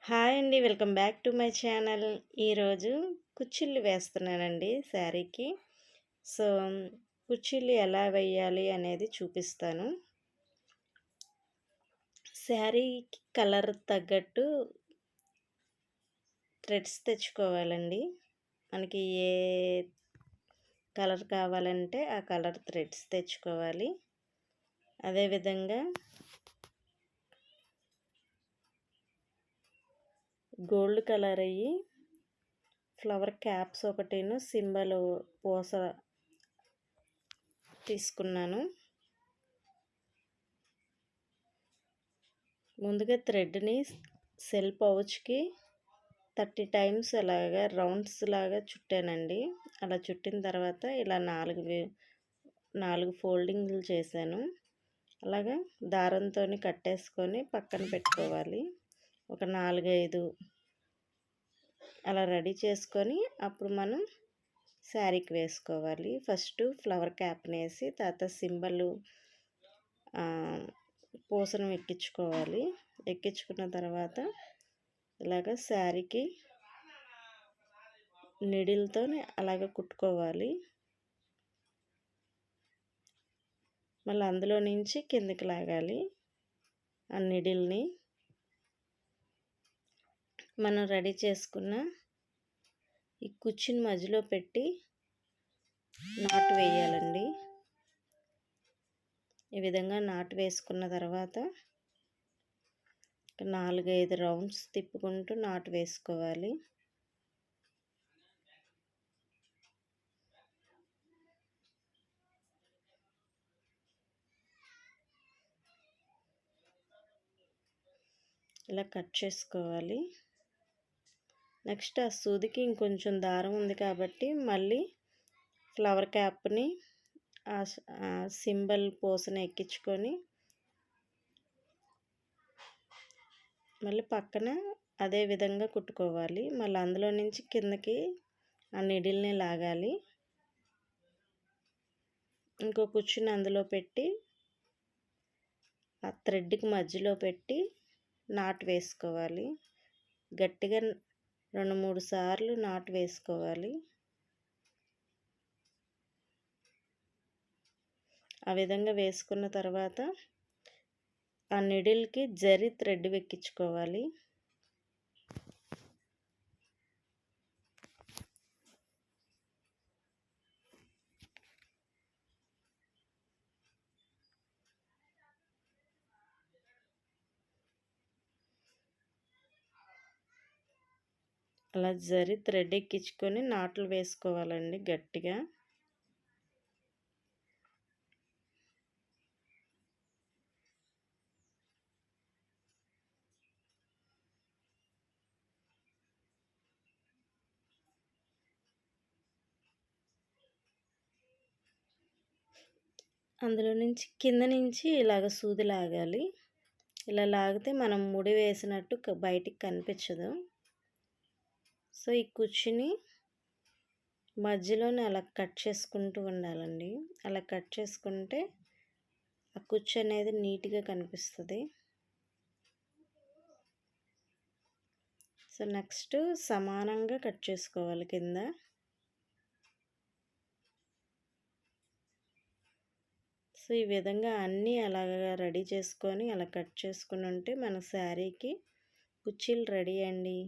Hi అండి. Welcome back to my channel. ఈరోజు కుచ్చిళ్ళు వేస్తున్నానండి శారీకి. సో, కుచ్చిళ్ళు ఎలా వేయాలి అనేది చూపిస్తాను. శారీకి కలర్ తగ్గట్టు థ్రెడ్స్ తెచ్చుకోవాలండి. మనకి ఏ కలర్ కావాలంటే ఆ కలర్ థ్రెడ్స్ తెచ్చుకోవాలి. అదేవిధంగా గోల్డ్ కలర్ అయ్యి ఫ్లవర్ క్యాప్స్ ఒకటిను సింబల్ పూస తీసుకున్నాను. ముందుగా థ్రెడ్ని సెల్ పౌచ్కి 30 టైమ్స్ అలాగా రౌండ్స్ లాగా చుట్టానండి. అలా చుట్టిన తర్వాత ఇలా 4 ఫోల్డింగ్లు చేశాను. అలాగా దారంతో కట్టేసుకొని పక్కన పెట్టుకోవాలి. ఒక 4, 5 అలా రెడీ చేసుకొని అప్పుడు మనం శారీకి వేసుకోవాలి. ఫస్ట్ ఫ్లవర్ క్యాప్ని వేసి తర్వాత సింబల్ పూసను ఎక్కించుకోవాలి. ఎక్కించుకున్న తర్వాత ఇలాగ శారీకి నీడిల్తో అలాగ కుట్టుకోవాలి. మళ్ళీ అందులో నుంచి కిందకి లాగాలి. ఆ నీడిల్ని మనం రెడీ చేసుకున్న ఈ కుచ్చిని మధ్యలో పెట్టి నాటు వేయాలండి. ఈ విధంగా నాటు వేసుకున్న తర్వాత 4, 5 రౌండ్స్ తిప్పుకుంటూ నాటు వేసుకోవాలి. ఇలా కట్ చేసుకోవాలి. నెక్స్ట్ ఆ సూదికి ఇంకొంచెం దారం ఉంది కాబట్టి మళ్ళీ ఫ్లవర్ క్యాప్ని సింబల్ పూసని ఎక్కించుకొని మళ్ళీ పక్కన అదే విధంగా కుట్టుకోవాలి. మళ్ళీ అందులో నుంచి కిందకి ఆ నీడిల్ని లాగాలి. ఇంకో కుచ్చుని అందులో పెట్టి ఆ థ్రెడ్కి మధ్యలో పెట్టి నాటు వేసుకోవాలి. గట్టిగా 2, 3 సార్లు నాటు వేసుకోవాలి. ఆ విధంగా వేసుకున్న తర్వాత ఆ నీడిల్కి జరీ థ్రెడ్ ఎక్కించుకోవాలి. అలా జరీ థ్రెడ్ ఎక్కించుకొని నాట్లు వేసుకోవాలండి గట్టిగా. అందులో నుంచి కింద నుంచి ఇలాగ సూది లాగాలి. ఇలా లాగితే మనం ముడి వేసినట్టు బయటికి కనిపించదు. సో ఈ కుచ్చిని మధ్యలోనే అలా కట్ చేసుకుంటూ ఉండాలండి. అలా కట్ చేసుకుంటే ఆ కుచ్చు అనేది నీట్గా కనిపిస్తుంది. సో నెక్స్ట్ సమానంగా కట్ చేసుకోవాలి కింద. సో ఈ విధంగా అన్నీ అలాగా రెడీ చేసుకొని అలా కట్ చేసుకుని ఉంటే మన శారీకి కుచ్చీలు రెడీ అండి.